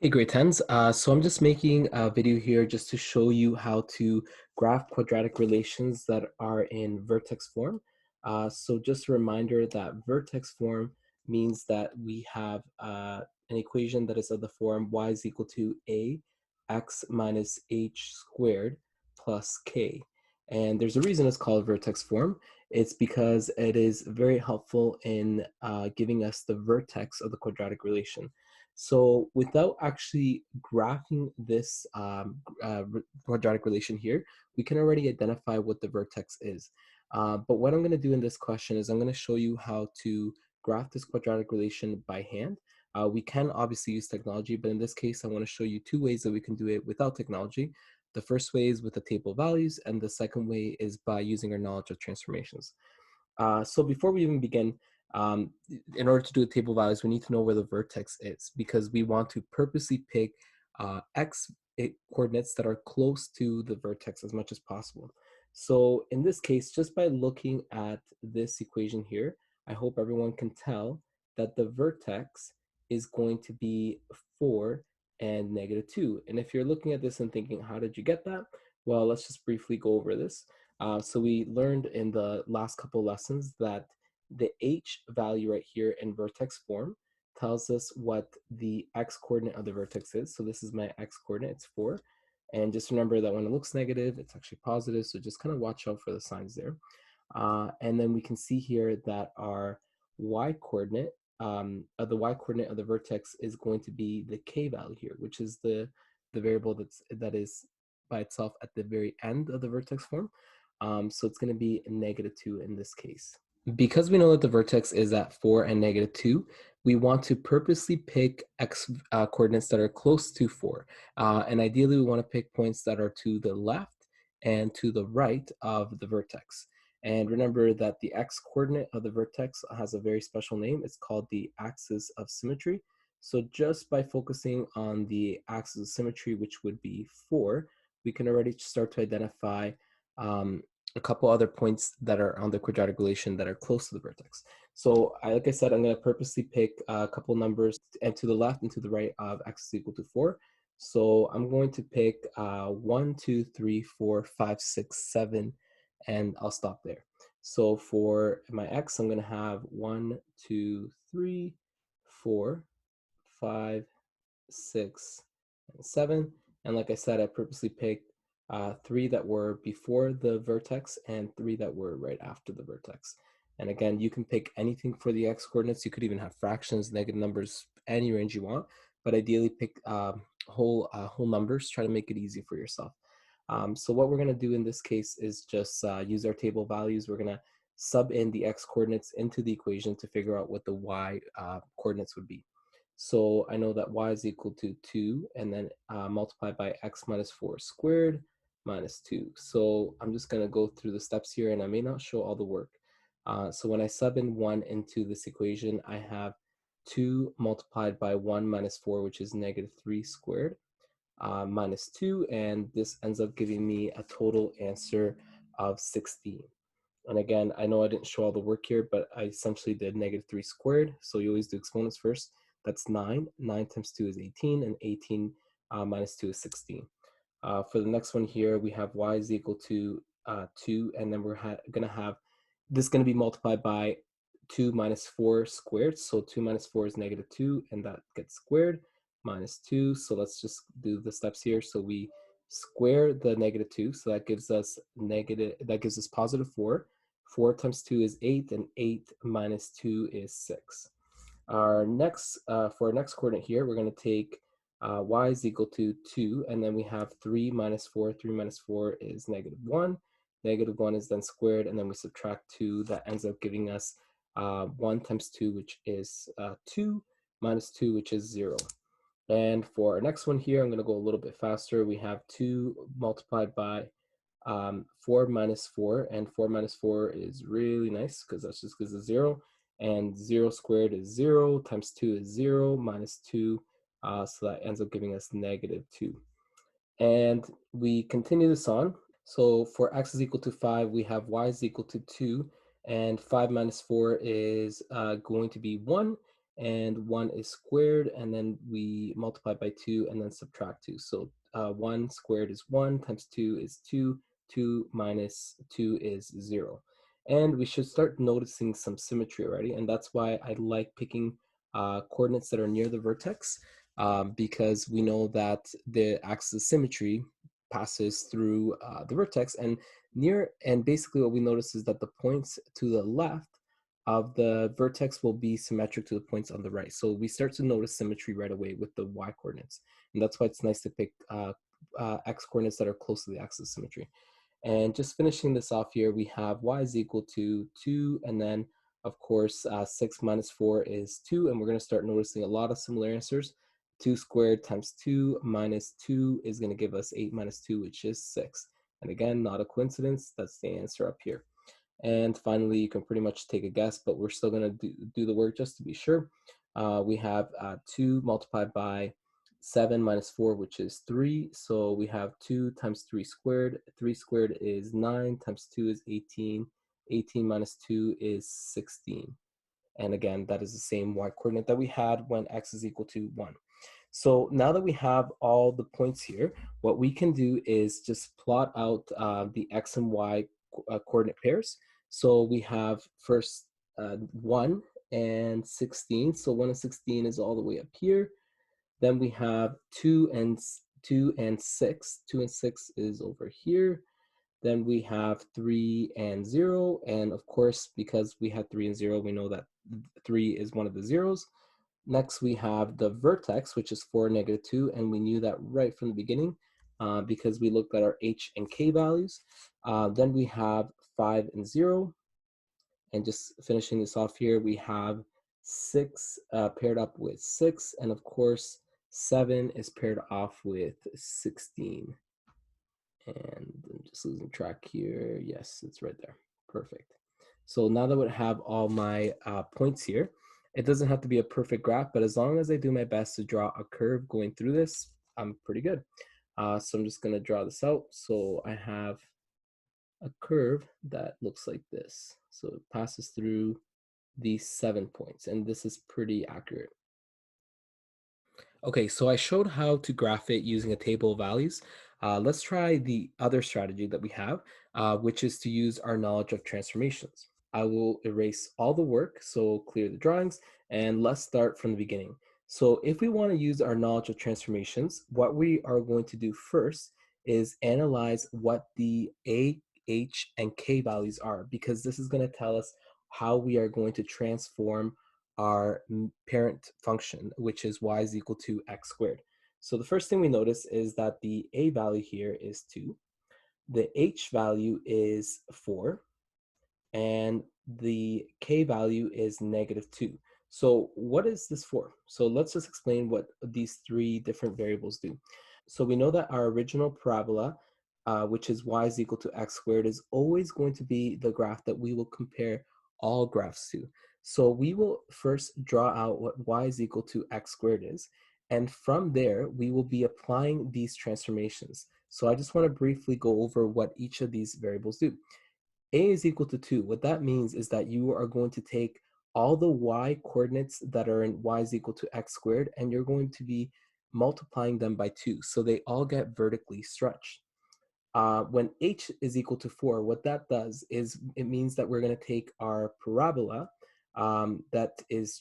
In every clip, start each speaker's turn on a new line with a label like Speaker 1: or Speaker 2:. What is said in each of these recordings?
Speaker 1: Hey, grade 10s. So I'm just making a video here just to show you how to graph quadratic relations that are in vertex form. So just a reminder that vertex form means that we have an equation that is of the form y is equal to a x minus h squared plus k. And there's a reason it's called vertex form. It's because it is very helpful in giving us the vertex of the quadratic relation. So without actually graphing this quadratic relation here, we can already identify what the vertex is. But what I'm going to do in this question is I'm going to show you how to graph this quadratic relation by hand. We can obviously use technology, but in this case, I want to show you two ways that we can do it without technology. The first way is with a table of values, and the second way is by using our knowledge of transformations. So before we even begin, um, in order to do a table of values, we need to know where the vertex is because we want to purposely pick coordinates that are close to the vertex as much as possible. So in this case, just by looking at this equation here, I hope everyone can tell that the vertex is going to be 4 and -2. And if you're looking at this and thinking, how did you get that? Well, let's just briefly go over this. So we learned in the last couple lessons that the h value right here in vertex form tells us what the x coordinate of the vertex is. So this is my x coordinate, it's 4. And just remember that when it looks negative, it's actually positive. So just kind of watch out for the signs there. And then we can see here that our y coordinate, the y coordinate of the vertex is going to be the k value here, which is the variable that is by itself at the very end of the vertex form. So it's going to be -2 in this case. Because we know that the vertex is at 4 and -2, we want to purposely pick x coordinates that are close to 4. And ideally, we want to pick points that are to the left and to the right of the vertex. And remember that the x coordinate of the vertex has a very special name. It's called the axis of symmetry. So just by focusing on the axis of symmetry, which would be 4, we can already start to identify um, a couple other points that are on the quadratic relation that are close to the vertex. So like I said, I'm going to purposely pick a couple numbers and to the left and to the right of x is equal to 4. So I'm going to pick 1, 2, 3, 4, 5, 6, 7, and I'll stop there. So for my x, I'm going to have 1, 2, 3, 4, 5, 6, and 7. And like I said, I purposely picked 3 that were before the vertex and 3 that were right after the vertex. And again, you can pick anything for the x coordinates. You could even have fractions, negative numbers, any range you want, but ideally pick whole numbers. Try to make it easy for yourself. So what we're going to do in this case is just use our table values. We're going to sub in the x coordinates into the equation to figure out what the y coordinates would be. So I know that y is equal to 2 and then multiplied by x minus 4 squared minus 2. So I'm just going to go through the steps here and I may not show all the work. So when I sub in 1 into this equation, I have 2 multiplied by 1 minus 4, which is -3 squared, minus 2, and this ends up giving me a total answer of 16. And again, I know I didn't show all the work here, but I essentially did -3 squared. So you always do exponents first. That's 9. 9 times 2 is 18, and 18 minus 2 is 16. For the next one here, we have y is equal to 2, and then we're going to have this going to be multiplied by 2 minus 4 squared. So 2 minus 4 is -2, and that gets squared minus 2. So let's just do the steps here. So we square the -2, so that gives us positive 4. 4 times 2 is 8, and 8 minus 2 is 6. For our next coordinate here, we're going to take y is equal to 2, and then we have 3 minus 4. 3 minus 4 is -1. -1 is then squared, and then we subtract 2. That ends up giving us 1 times 2, which is 2, minus 2, which is 0. And for our next one here, I'm going to go a little bit faster. We have 2 multiplied by 4 minus 4, and 4 minus 4 is really nice because that's just gives us 0. And 0 squared is 0, times 2 is 0, minus 2, so that ends up giving us -2. And we continue this on. So for x is equal to 5, we have y is equal to 2, and 5 minus 4 is going to be 1, and 1 is squared, and then we multiply by 2 and then subtract 2. So 1 squared is 1 times 2 is 2, 2 minus 2 is 0. And we should start noticing some symmetry already, and that's why I like picking coordinates that are near the vertex, because we know that the axis of symmetry passes through the vertex, and basically what we notice is that the points to the left of the vertex will be symmetric to the points on the right. So we start to notice symmetry right away with the y coordinates. And that's why it's nice to pick x coordinates that are close to the axis of symmetry. And just finishing this off here, we have y is equal to 2, and then of course 6 minus 4 is 2, and we're going to start noticing a lot of similar answers. 2 squared times 2 minus 2 is going to give us 8 minus 2, which is 6. And again, not a coincidence, that's the answer up here. And finally, you can pretty much take a guess, but we're still going to do the work just to be sure. We have 2 multiplied by 7 minus 4, which is 3. So we have 2 times 3 squared. 3 squared is 9, times 2 is 18. 18 minus 2 is 16. And again, that is the same y coordinate that we had when x is equal to 1. So now that we have all the points here, what we can do is just plot out the x and y coordinate pairs. So we have first 1 and 16. So 1 and 16 is all the way up here. Then we have 2 and 6. 2 and 6 is over here. Then we have 3 and 0. And of course, because we had 3 and 0, we know that 3 is one of the zeros. Next, we have the vertex, which is 4, -2, and we knew that right from the beginning because we looked at our h and k values. Then we have 5 and 0, and just finishing this off here, we have 6 paired up with 6, and of course, 7 is paired off with 16. And I'm just losing track here. Yes, it's right there. Perfect. So now that I have all my points here, it doesn't have to be a perfect graph, but as long as I do my best to draw a curve going through this, I'm pretty good. So I'm just going to draw this out. So I have a curve that looks like this. So it passes through these 7 points, and this is pretty accurate. Okay, so I showed how to graph it using a table of values. Let's try the other strategy that we have, which is to use our knowledge of transformations. I will erase all the work, so clear the drawings, and let's start from the beginning. So if we want to use our knowledge of transformations, what we are going to do first is analyze what the A, H, and K values are, because this is going to tell us how we are going to transform our parent function, which is y is equal to x squared. So the first thing we notice is that the a value here is 2, the h value is 4, and the k value is -2. So what is this for? So let's just explain what these three different variables do. So we know that our original parabola, which is y is equal to x squared, is always going to be the graph that we will compare all graphs to. So we will first draw out what y is equal to x squared is, and from there, we will be applying these transformations. So I just want to briefly go over what each of these variables do. A is equal to 2. What that means is that you are going to take all the y coordinates that are in y is equal to x squared, and you're going to be multiplying them by 2. So they all get vertically stretched. When h is equal to 4, what that does is it means that we're going to take our parabola that is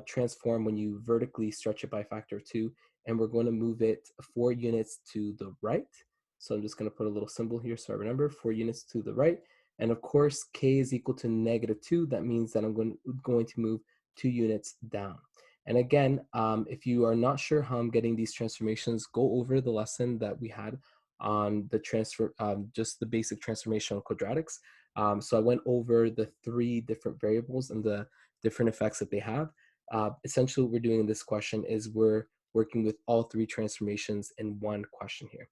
Speaker 1: transformed when you vertically stretch it by a factor of 2, and we're going to move it 4 units to the right. So I'm just going to put a little symbol here so I remember 4 units to the right. And of course, k is equal to -2. That means that I'm going to move 2 units down. And again, if you are not sure how I'm getting these transformations, go over the lesson that we had on the just the basic transformation on quadratics. So I went over the 3 different variables and the different effects that they have. Essentially, what we're doing in this question is we're working with all 3 transformations in one question here.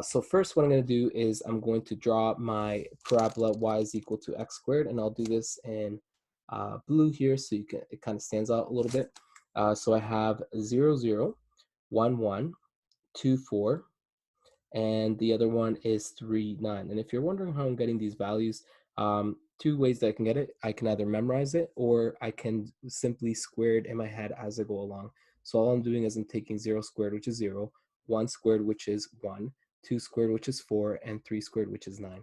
Speaker 1: So first, what I'm going to do is I'm going to draw my parabola y is equal to x squared, and I'll do this in blue here so you can it kind of stands out a little bit. So I have 0, 0, 1, 1, 2, 4, and the other one is 3, 9. And if you're wondering how I'm getting these values, two ways that I can get it. I can either memorize it or I can simply square it in my head as I go along. So all I'm doing is I'm taking 0 squared, which is 0, 1 squared, which is 1, 2 squared, which is 4, and 3 squared, which is 9.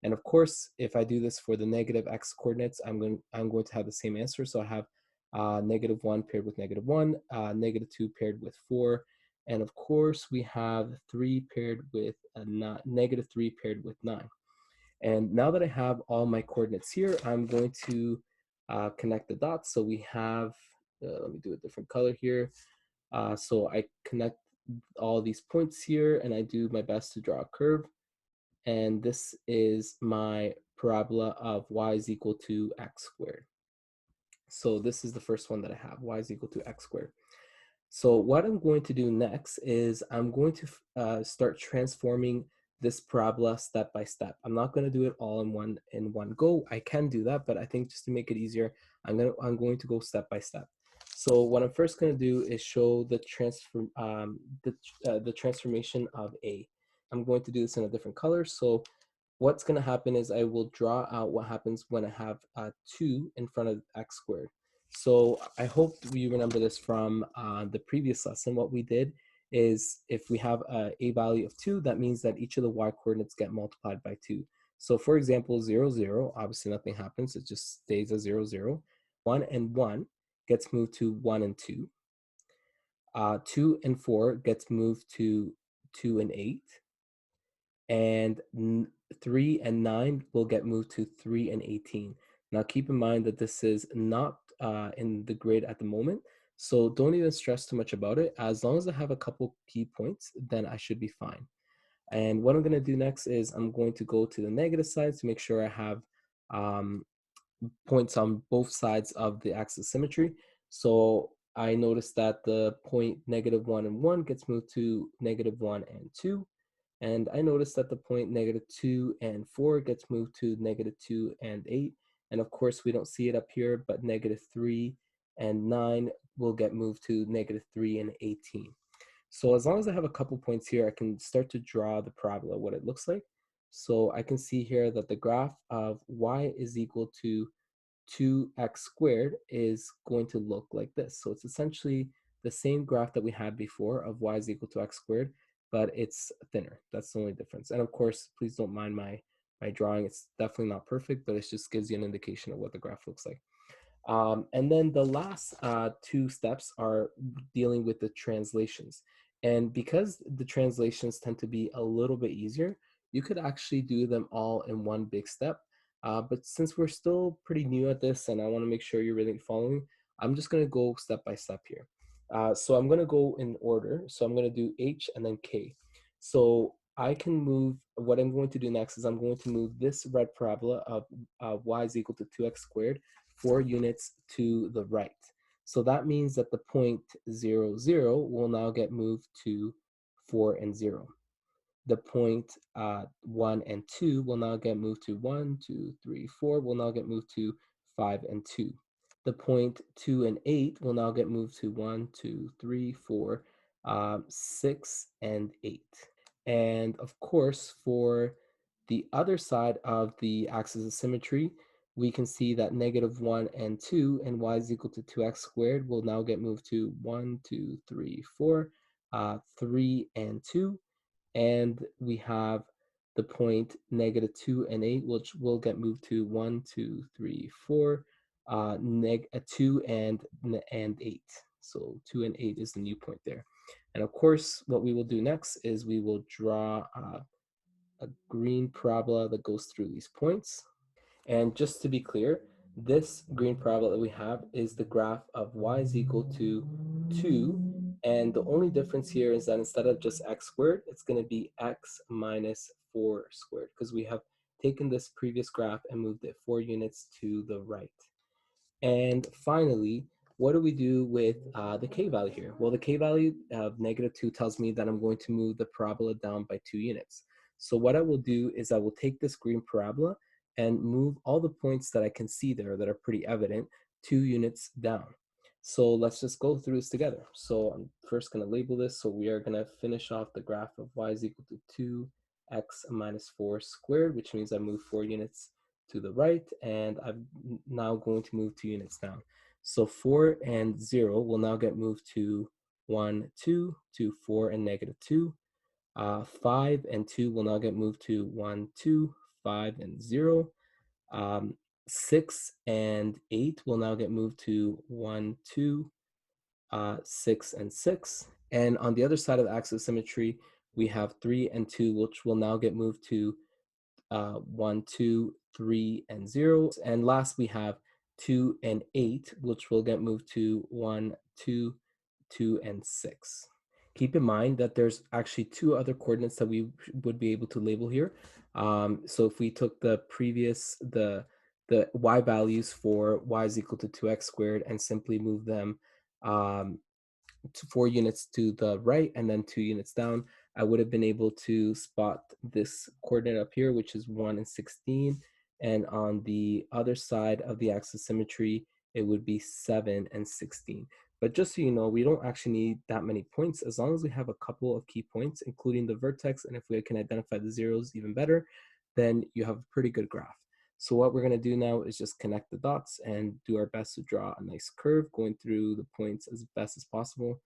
Speaker 1: And of course, if I do this for the negative x coordinates, I'm going to have the same answer. So I have -1 paired with -1, -2 paired with 4, and of course we have 3 paired with -3 paired with 9. And now that I have all my coordinates here, I'm going to connect the dots. So we have, let me do a different color here. So I connect all these points here and I do my best to draw a curve. And this is my parabola of y is equal to x squared. So this is the first one that I have, y is equal to x squared. So what I'm going to do next is I'm going to start transforming this parabola step by step. I'm not going to do it all in one go. I can do that, but I think just to make it easier, I'm going to go step by step. So what I'm first going to do is show the the transformation of A. I'm going to do this in a different color. So what's going to happen is I will draw out what happens when I have 2 in front of x squared. So I hope you remember this from the previous lesson. What we did is if we have a value of 2, that means that each of the y coordinates get multiplied by 2. So for example, 0, 0, obviously nothing happens. It just stays as 0, 0. 1 and 1 gets moved to 1 and 2. 2 and 4 gets moved to 2 and 8. And 3 and 9 will get moved to 3 and 18. Now keep in mind that this is not in the grid at the moment, so don't even stress too much about it. As long as I have a couple key points, then I should be fine. And what I'm going to do next is I'm going to go to the negative side to make sure I have um, points on both sides of the axis symmetry. So I noticed that the point -1 and 1 gets moved to -1 and 2. And I noticed that the point -2 and 4 gets moved to -2 and 8. And of course, we don't see it up here, but -3 and 9 will get moved to -3 and 18. So as long as I have a couple points here, I can start to draw the parabola, what it looks like. So I can see here that the graph of y is equal to 2x squared is going to look like this. So it's essentially the same graph that we had before of y is equal to x squared, but it's thinner. That's the only difference. And of course, please don't mind my drawing. It's definitely not perfect, but it just gives you an indication of what the graph looks like. And then the last two steps are dealing with the translations. And because the translations tend to be a little bit easier, you could actually do them all in one big step. But since we're still pretty new at this and I want to make sure you're really following, I'm just going to go step by step here. So I'm going to go in order. So I'm going to do H and then K. So I can move, what I'm going to do next is I'm going to move this red parabola of y is equal to 2x squared 4 units to the right. So that means that the point 0, 0 will now get moved to 4 and 0. The point 1 and 2 will now get moved to 1, 2, 3, 4, will now get moved to 5 and 2. The point 2 and 8 will now get moved to 1, 2, 3, 4, 6, and 8. And of course, for the other side of the axis of symmetry, we can see that -1 and 2 and y is equal to 2x squared will now get moved to 1, 2, 3, 4, 3, and 2. And we have the point -2 and 8, which will get moved to 1, 2, 3, 4, 2 and 8. So 2 and 8 is the new point there. And of course, what we will do next is we will draw a green parabola that goes through these points. And just to be clear, this green parabola that we have is the graph of y is equal to 2. And the only difference here is that instead of just x squared, it's going to be x minus 4 squared because we have taken this previous graph and moved it 4 units to the right. And finally, what do we do with the k value here? Well, the k value of -2 tells me that I'm going to move the parabola down by 2 units. So what I will do is I will take this green parabola and move all the points that I can see there that are pretty evident 2 units down. So let's just go through this together. So I'm first going to label this. So we are going to finish off the graph of y is equal to 2x minus 4 squared, which means I move 4 units to the right, and I'm now going to move 2 units down. So 4 and 0 will now get moved to 1, 2, to 4 and -2. 5 and 2 will now get moved to 1, 2, 5 and 0. 6 and 8 will now get moved to 1, 2, 6 and 6. And on the other side of the axis of symmetry, we have 3 and 2, which will now get moved to 1, 2, 3, and 0. And last, we have 2 and 8, which will get moved to 1, 2, 2, and 6. Keep in mind that there's actually two other coordinates that we would be able to label here. So if we took the previous, the y values for y is equal to 2x squared and simply move them um, 4 units to the right and then 2 units down, I would have been able to spot this coordinate up here, which is 1 and 16. And on the other side of the axis of symmetry, it would be 7 and 16. But just so you know, we don't actually need that many points. As long as we have a couple of key points, including the vertex, and if we can identify the zeros even better, then you have a pretty good graph. So what we're going to do now is just connect the dots and do our best to draw a nice curve going through the points as best as possible.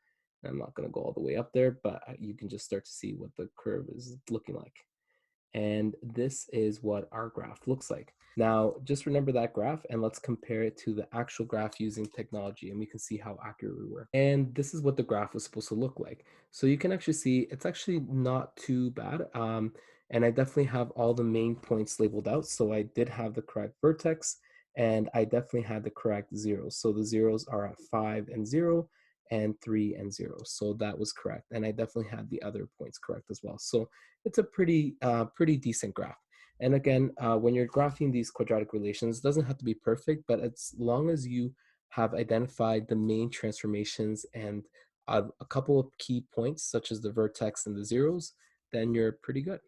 Speaker 1: I'm not going to go all the way up there, but you can just start to see what the curve is looking like. And this is what our graph looks like. Now, just remember that graph and let's compare it to the actual graph using technology and we can see how accurate we were. And this is what the graph was supposed to look like. So you can actually see it's actually not too bad. And I definitely have all the main points labeled out. So I did have the correct vertex and I definitely had the correct zeros. So the zeros are at 5 and 0 and 3 and 0. So that was correct. And I definitely had the other points correct as well. So it's a pretty decent graph. And again, when you're graphing these quadratic relations, it doesn't have to be perfect, but as long as you have identified the main transformations and a couple of key points, such as the vertex and the zeros, then you're pretty good.